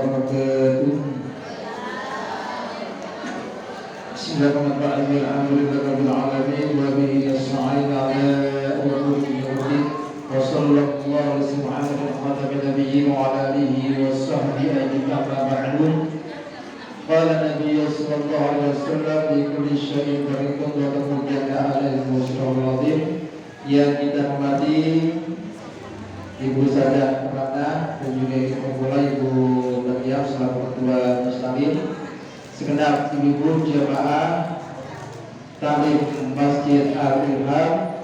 wabarakatuh. Bismillahirrahmanirrahim. Alhamdulillahirabbil alamin wa bihi nasta'in 'ala umuri din. Wa sallallahu ala Muhammadin khatamin nabiyyin wa ala alihi wa sahbihi ajma'in. Ba'du. Qala Nabi sallallahu alaihi wasallam bi kulli syai'in barakatun wa kemudian alaihi wasallam. Yang kita hormati Ibu Sadah Ratna dan juga Ibu Pula Ibu Batiam selaku Ketua Muslimin, segenap ibu jemaah Taklim Masjid Al-Ilham.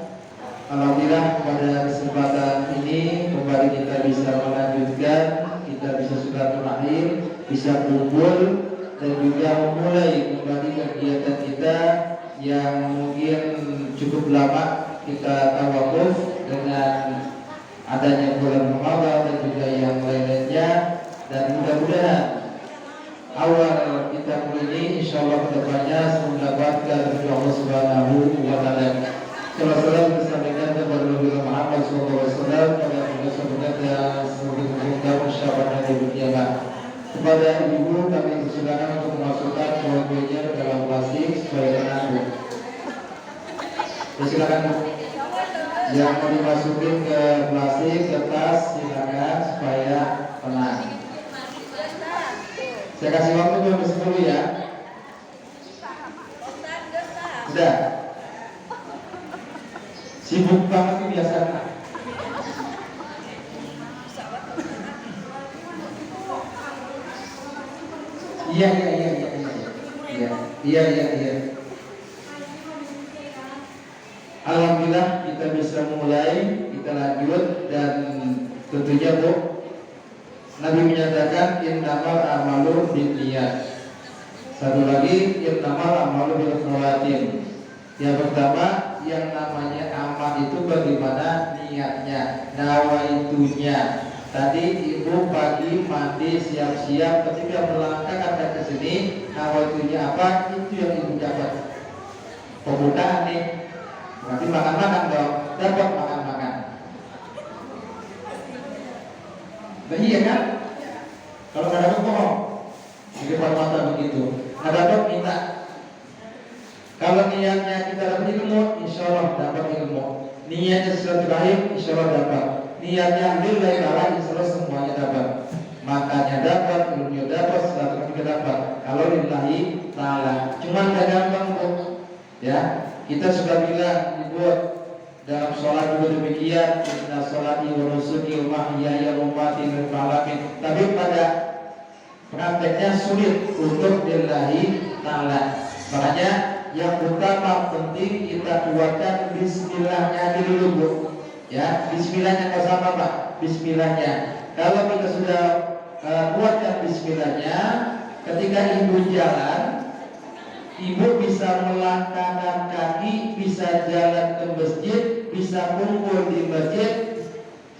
Alhamdulillah pada kesempatan ini kembali kita bisa melanjutkan, kita bisa silaturahim, bisa kumpul dan juga memulai kembali kegiatan kita yang mungkin cukup lama kita tawakuf dengan adanya bulan Ramadan dan juga yang lain-lainnya, dan mudah-mudahan awal kita ini insyaallah kedepannya mendapatkan ridho Allah Subhanahu wa taala. Salam kesabaran kepada Nabi Muhammad SAW pada kesabaran semoga syafaat di kiamat. Kepada ibu kami persilakan untuk memasukkan kue-kuenya ke dalam plastik supaya tenang. Silakan yang mau dimasukin ke plastik, kertas, silakan supaya tenang. Saya kasih waktu cuma 10 ya. Sudah. Sibuk banget nih biasanya. Iya. Alhamdulillah kita bisa mulai, kita lanjut, dan tentunya Bu, Nabi menyatakan innamal a'malu binniyat. Satu lagi innamal a'malu bil khawatim. Yang pertama, yang namanya amal itu bagaimana niatnya, nawaitunya. Tadi ibu pagi mandi siap-siap, ketika melangkah akan ke sini, nawaitunya apa? Itu yang ibu dapat. Pembukaan nih. Berarti makan-makan dong, dapat makan-makan. Nah, iya kan? Kalau nggak dapat bohong, di depan mata begitu. Nggak dapat minta. Kalau niatnya kita dapat ilmu, insya Allah dapat ilmu. Niatnya silaturahim, insya Allah dapat. Niatnya lillahi ta'ala, insya Allah semuanya dapat. Makannya dapat, ilmunya dapat, silaturahim juga dapat. Kalau lillahi ta'ala, cuman nggak gampang Bu. Ya, kita sudah bilang dibuat dalam sholat juga demikian, inna sholati wa nusuki wa mahyaya wa mamati lil alamin. Tapi pada prakteknya sulit untuk lillahi ta'ala. Makanya yang utama penting kita kuatkan bismillahnya dulu Bu. Ya, bismillahnya nggak sama Pak, bismillahnya. Kalau kita sudah kuatkan bismillahnya, ketika ibu jalan, ibu bisa melangkahkan kaki, bisa jalan ke masjid, bisa kumpul di masjid.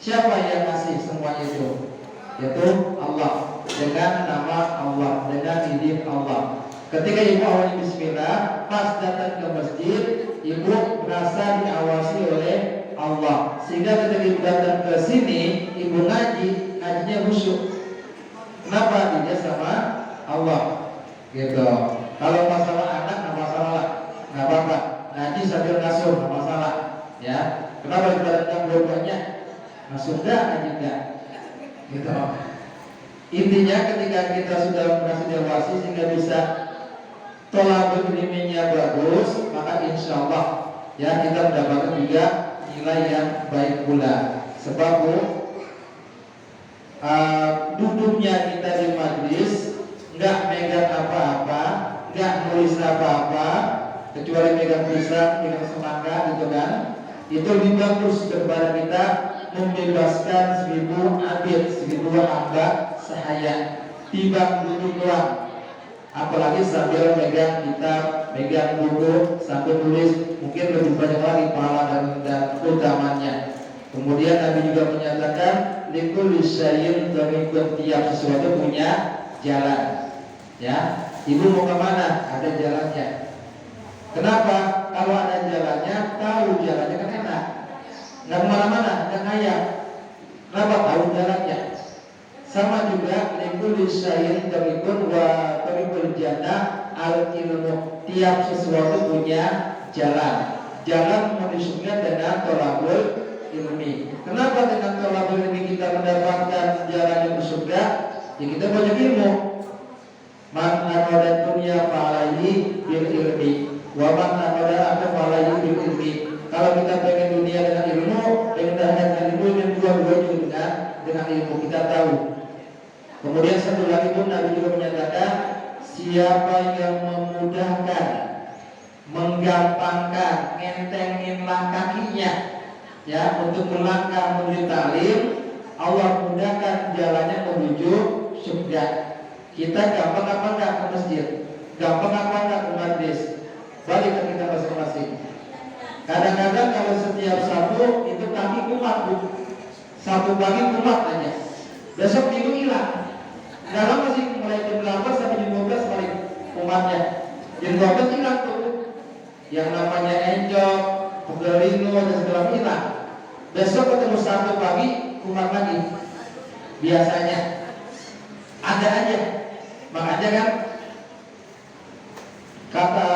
Siapa yang kasih semuanya itu? Yaitu Allah, dengan nama Allah, dengan izin Allah. Ketika ibu awali bismillah, pas datang ke masjid, ibu merasa diawasi oleh Allah. Sehingga ketika ibu datang ke sini, ibu ngajinya khusyuk. Kenapa? Dia sama Allah. Gitu. Kalau masalah anak nggak masalah lah, nggak apa-apa. Ngaji sambil ngasuh nggak masalah. Ya. Kenapa kita datang dua-duanya? Ngasuh enggak, ngaji enggak? Gitu. Intinya ketika kita sudah merasa dewasa sehingga bisa tolak ilminya bagus, maka insya Allah ya kita mendapatkan juga nilai yang baik pula. Sebab duduknya kita di majlis nggak megang apa-apa, nggak nulis apa-apa, kecuali megang pisang, megang semangka gitu kan. Itu lebih bagus daripada kita membebaskan 1000 abid, 1000 hamba sahaya, tiba duduk doang. Apalagi sambil megang kitab, megang buku, sambil tulis, mungkin lebih banyak lagi pahala dan utamanya. Kemudian Nabi juga menyatakan likulli syai'in tariqun, tiap sesuatu punya jalan. Ya, ibu mau kemana? Ada jalannya. Kenapa? Kalau ada jalannya, tahu jalannya kan enak. Nggak kemana-mana, nggak kaya. Kenapa? Tahu jalannya. Sama juga likulli syai'in tariqun wa tariqul jannah al ilmu. Tiap sesuatu punya jalan. Jalan menuju surga dengan thalabul ilmi. Kenapa dengan thalabul ilmi kita mendapatkan jalan ke surga? Ya kita banyak ilmu. Man anada dunya fa'alaihi bil ilmi wa man anada akhirah fa'alaihi bil ilmi. Kalau kita pengen dunia dengan ilmu, pengen dengan ilmu, yang dua-duanya juga dengan ilmu kita tahu. Kemudian satu lagi pun Nabi juga menyatakan, siapa yang memudahkan, menggampangkan, ngentenginlah kakinya ya untuk melangkah menuju talim, Allah mudahkan jalannya menuju surga. Kita gampang apa enggak ke masjid? Gampang apa enggak ke majlis? Balik ke kita masing-masing. Kadang-kadang kalau setiap Sabtu itu kaki kumat, Sabtu pagi kumat aja, besok minggu hilang. Dalam masih mulai jam 8 sampai jam 12 paling kumatnya. Jam 12 hilang tuh. Yang namanya enjok, pegelino dan segala hilang. Besok ketemu Sabtu pagi kumat lagi. Biasanya ada aja. Makanya kan kata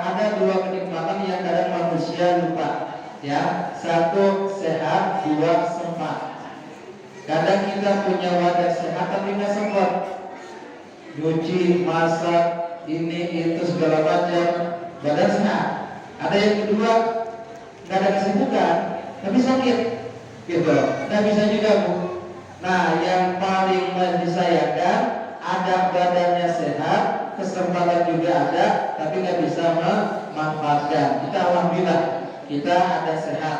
ada dua kenikmatan yang kadang manusia lupa. Ya, satu sehat, dua sempat. Kadang kita punya wadah sehat tapi nggak sempat nyuci, masak, ini itu segala macam, badan sehat. Ada yang kedua nggak ada kesibukan tapi sakit, gitu. Nggak bisa juga bu. Nah, yang paling disayangkan ada badannya sehat, kesempatan juga ada, tapi nggak bisa memanfaatkan. Kita alhamdulillah kita ada sehat,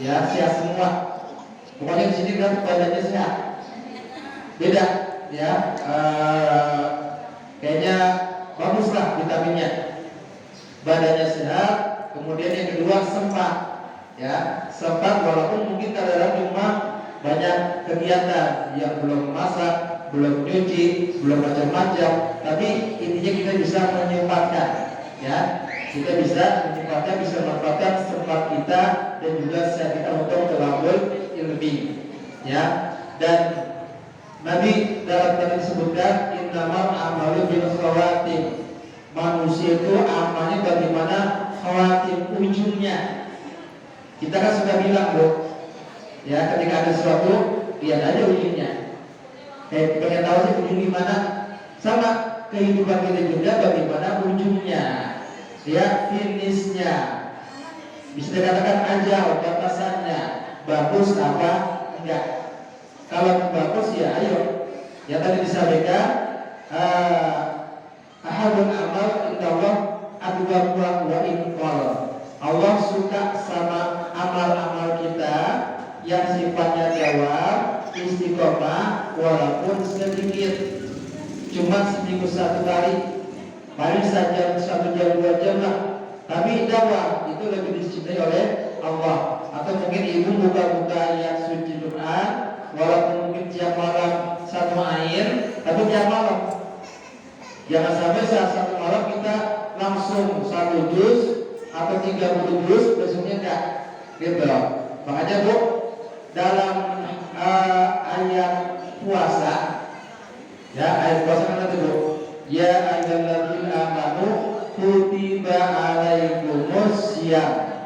ya sehat semua. Pokoknya di sini kan badannya sehat. Beda, ya. Kayaknya baguslah vitaminnya. Badannya sehat. Kemudian yang kedua sempat, ya. Sempat walaupun mungkin kadang-kadang cuma banyak kegiatan yang belum masak, belum nyuci, belum macam-macam. Tapi intinya kita bisa menyempatkan, ya. Kita bisa menyempatkan, bisa memanfaatkan sempat kita dan juga sehat kita untuk thalabul ilmi, ya. Dan Nabi dalam tadi disebutkan innamal a'malu bin khawatim. Manusia itu amalnya bagaimana khawatim ujungnya. Kita kan sudah bilang bu, ya ketika ada sesuatu lihat aja ujungnya. Pengen tahu sih ujung gimana? Sama kehidupan kita juga bagaimana ujungnya, ya finishnya. Bisa dikatakan ajal batasannya. Bagus apa enggak? Kalau bagus ya ayo. Ya tadi disampaikan ahabul amal indallah adwamu wa inqal. Allah suka sama amal-amal kita yang sifatnya jawab, istiqomah walaupun sedikit. Cuma seminggu satu kali. Paling saja 1 jam 2 jam lah. Tapi dakwah itu lebih dicintai oleh Allah. Atau mungkin ibu buka-buka yang suci Quran, walaupun mungkin tiap malam satu air, tapi tiap malam. Jangan sampai saat satu malam kita langsung 1 juz atau 30 juz, besoknya enggak. Gitu. Makanya bu, dalam ayat puasa, ya ayat puasa kan nanti bu, ya ayyuhalladzina amanu kutiba alaikumus syiyam.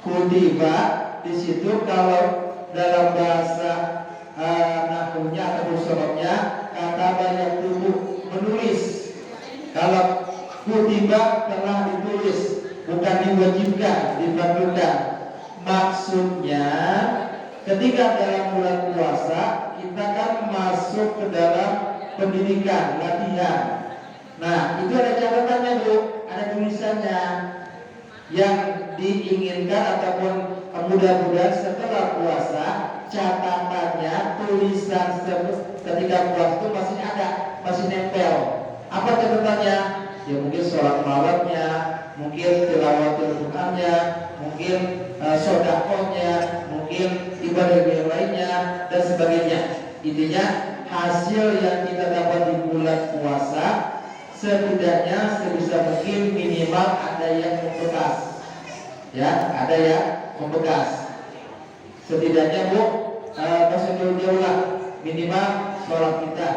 Kutiba di situ kalau dalam bahasa nahwunya atau sorobnya kata banyak tubuh menulis. Kalau kutiba telah ditulis, bukan diwajibkan, diperlukan. Maksudnya ketika dalam bulan puasa kita kan masuk ke dalam pendidikan, latihan. Nah itu ada catatannya bu, ada tulisannya. Yang diinginkan ataupun mudah-mudahan setelah puasa catatannya, tulisan ketika puasa itu masih ada, masih nempel. Apa catatannya? Ya mungkin sholat malamnya, mungkin tilawatul Qur'annya, mungkin sedekahnya, mungkin ibadah yang lainnya dan sebagainya. Intinya hasil yang kita dapat di bulan puasa setidaknya sebisa mungkin minimal ada yang membekas, ya ada yang membekas. Setidaknya bu, masih jauh lah minimal sholat kita,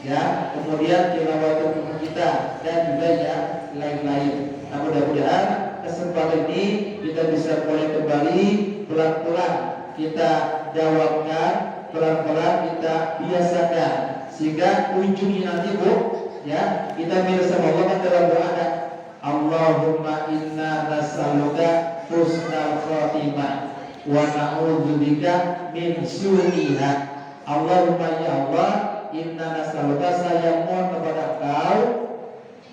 ya, kemudian tilawatul Quran kita, dan juga ya lain-lain. Nah, mudah-mudahan kesempatan ini kita bisa mulai kembali pelan-pelan kita jawabkan, pelan-pelan kita biasakan, sehingga ujungnya nanti Bu, ya, kita minta sama Allah kan dalam doa ada Allahumma inna nas'aluka husnal khatimah wa na'udzubika min su'iha. Allahumma ya Allah, inna nas'aluka, saya mohon kepada Engkau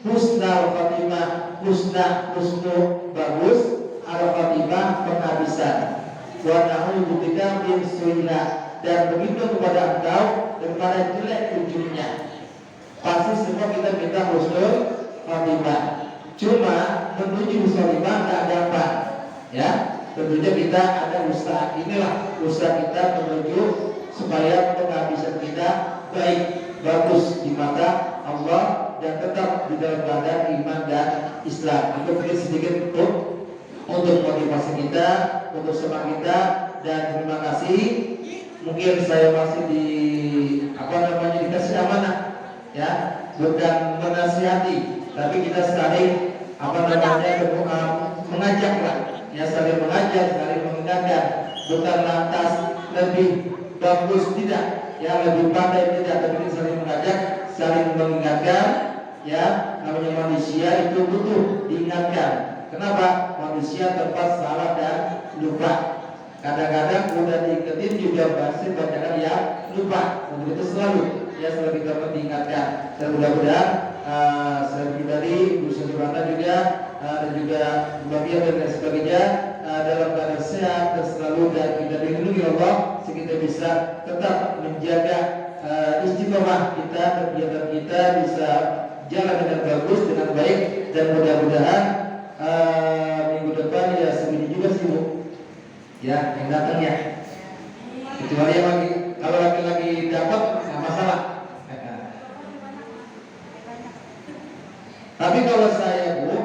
husnal khatimah, husnu bagus, al khatimah penghabisan, wa na'udzubika min su'iha, dan begitu kepada Engkau daripada jelek ujungnya. Pasti semua kita minta husnul khatimah. Cuma menuju husnul khatimah tidak gampang, ya. Tentunya kita ada usaha. Inilah usaha kita menuju supaya penghabisan kita baik, bagus di mata Allah dan tetap di dalam badan iman dan Islam. Itu mungkin sedikit untuk motivasi kita, untuk semangat kita, dan terima kasih. Mungkin saya masih dikasih amanah, ya, bukan menasihati, tapi kita saling mengajak lah, ya, saling mengajak, saling mengingatkan, bukan lantas lebih bagus tidak, ya, lebih pandai tidak, tapi kita saling mengajak, saling mengingatkan, ya. Namanya manusia itu butuh diingatkan. Kenapa? Manusia tempat salah dan lupa. Kadang-kadang udah diingetin juga masih banyak yang lupa. Untuk itu selalu, ya, selalu kita mengingatkan. Dan mudah-mudahan saya pribadi, Bu Sujurana juga, dan juga bagian dan lain sebagainya dalam keadaan sehat dan selalu dan kita dilindungi Allah, sehingga kita bisa tetap menjaga istiqomah kita, kegiatan kita bisa jalan dengan bagus, dengan baik, dan mudah-mudahan minggu depan ya segini juga sih Bu, ya, yang datang ya. Kecuali yang kalau lagi dapat nggak masalah. Tapi kalau saya Bu,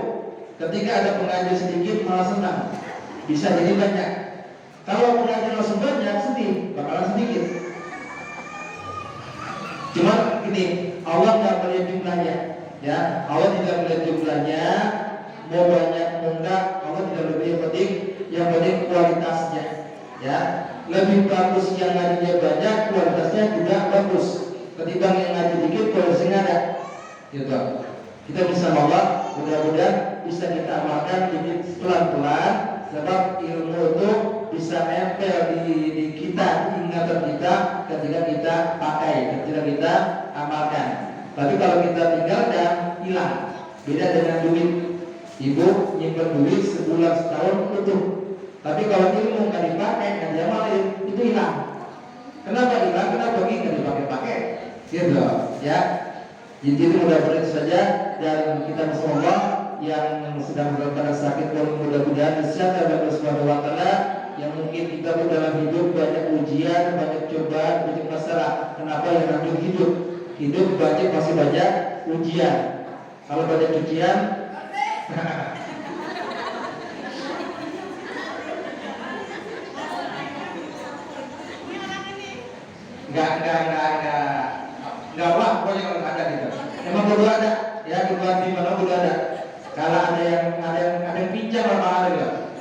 ketika ada pengajian sedikit malah senang, bisa jadi banyak. Kalau pengajian langsung banyak, sedih, bakalan sedikit. Cuma ini Allah nggak melihat jumlahnya, ya. Allah tidak melihat jumlahnya, mau banyak mau enggak, Allah tidak lebih penting, yang penting kualitasnya, ya. Lebih bagus yang ngajinya banyak, kualitasnya juga bagus. Ketimbang yang ngaji dikit, kualitasnya ada, gitu. Kita bisa Allah, mudah-mudahan bisa kita amalkan ini pelan-pelan, sebab ilmu itu bisa nempel di kita, di ingatan kita ketika kita pakai, ketika kita amalkan. Tapi kalau kita tinggalkan, hilang. Beda dengan duit. Ibu nyimpen duit sebulan setahun utuh. Tapi kalau ilmu nggak dipakai, nggak diamalin, itu hilang. Kenapa hilang? Kenapa nggak dipakai-pakai? Gitu, ya. Jadi itu mudah-mudahan saja, dan kita bersama Allah yang sedang dalam sakit pun mudah-mudahan disediakan oleh Allah Subhanahu wa taala. Yang mungkin kita pun dalam hidup banyak ujian, banyak cobaan, banyak masalah. Kenapa yang namanya hidup? Hidup banyak, masih banyak ujian. Kalau banyak ujian enggak lah, pokoknya kalau ada gitu. Memang perlu ada, ya, kebutuhan di mana perlu ada. Kalau ada yang pinjam apa ada enggak?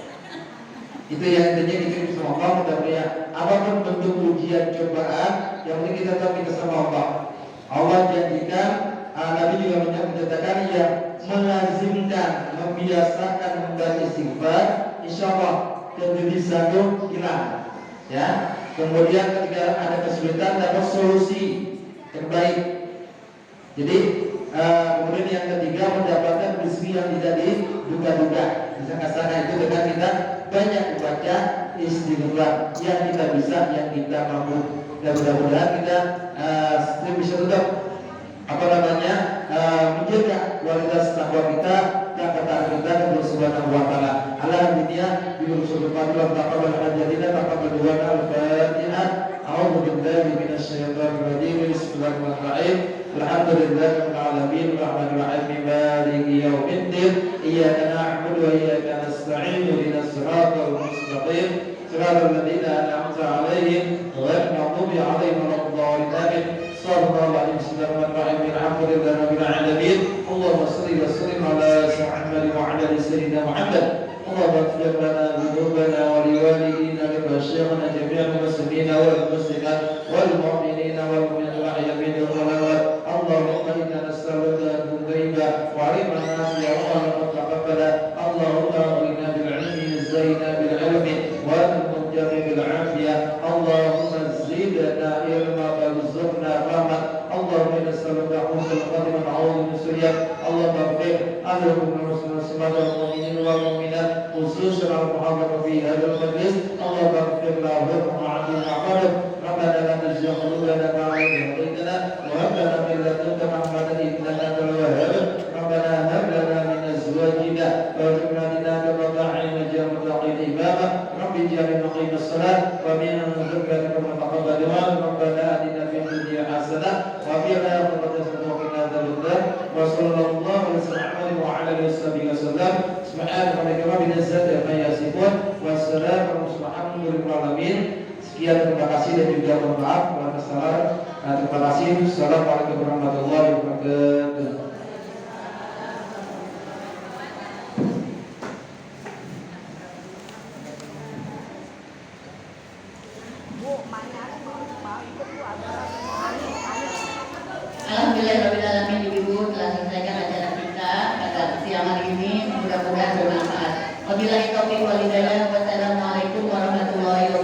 Itu yang intinya kita sama Allah, mudah-mudahan apapun bentuk ujian cobaan, yang penting kita tahu kita sama Allah. Allah janjikan, Nabi juga menyatakan yang melazimkan, membiasakan membaca istighfar, insyaallah jadi satu hilang, ya. Kemudian ketika ada kesulitan dapat solusi terbaik. Jadi kemudian yang ketiga mendapatkan rezeki yang tidak diduga-duga. Disangka-sangka itu dengan kita banyak membaca istighfar yang kita bisa, yang kita mampu. Dan mudah-mudahan kita bisa tetap menjaga kualitas takwa kita dan ketaatan kita kepada Allah Subhanahu wa taala. Alhamdulillah bi subhanahu wa ta'ala hajjatina taqabbal wa al-fatihah. A'udzu billahi minasyaitonir rajim. Bismillahirrahmanirrahim. Alhamdulillahirabbil alamin arrahmanir rahim maliki yaumiddin. Iyyaka na'budu wa iyyaka nasta'in. Ihdinas siratal mustaqim. Siratal ladzina an'amta 'alaihim ghairil maghdubi 'alaihim waladdallin. العالمين الحمد لله رب العالمين اللهم صل وسلم على محمد وعلى ال سيدنا محمد اللهم اغفر لنا ذنوبنا ولوالدينا ولمشايخنا جميع المسلمين والمسلمات والمؤمنين والمؤمنات والعالمين والغلوات اللهم انا نسالك الغيب وعلما نافعا وعلما متقبلا اللهم اغننا بالعلم زينا بالعلم والمنجم بالعافيه اللهم زدنا علما وارزقنا فهما اللهم انا نسالك حسن الخاتمه ونعوذ من سوء اللهم اغفر اهلكم المسلمين والمؤمنين والمؤمنات خصوصا المحاضر في هذا المجلس اللهم اغفر لهم وعافهم واعفهم ربنا لا تزغ قلوبنا بعد إذ هديتنا وهب لنا من لدنك رحمة إنك أنت الوهاب ربنا هب لنا من أزواجنا وذرياتنا قرة أعين واجعلنا للمتقين إماما رب اجعلنا مقيم الصلاة ومن ذريتنا تقبل دعاء ربنا آتنا في الدنيا حسنة وفي الآخرة حسنة وقنا عذاب النار وصلى الله عليه وعلى آله وصحبه وسلم سبحان ربك رب العزة عما يصفون والسلام على المرسلين. Sekian, terima kasih dan juga mohon maaf. Terima kasih. Assalamualaikum warahmatullahi wabarakatuh. Alhamdulillahirrahmanirrahim, ibu-ibu telah selesaikan acara kita pada siang hari ini, mudah-mudahan bermanfaat. Wabillahi taufiq wal hidayah. Wassalamualaikum warahmatullahi wabarakatuh.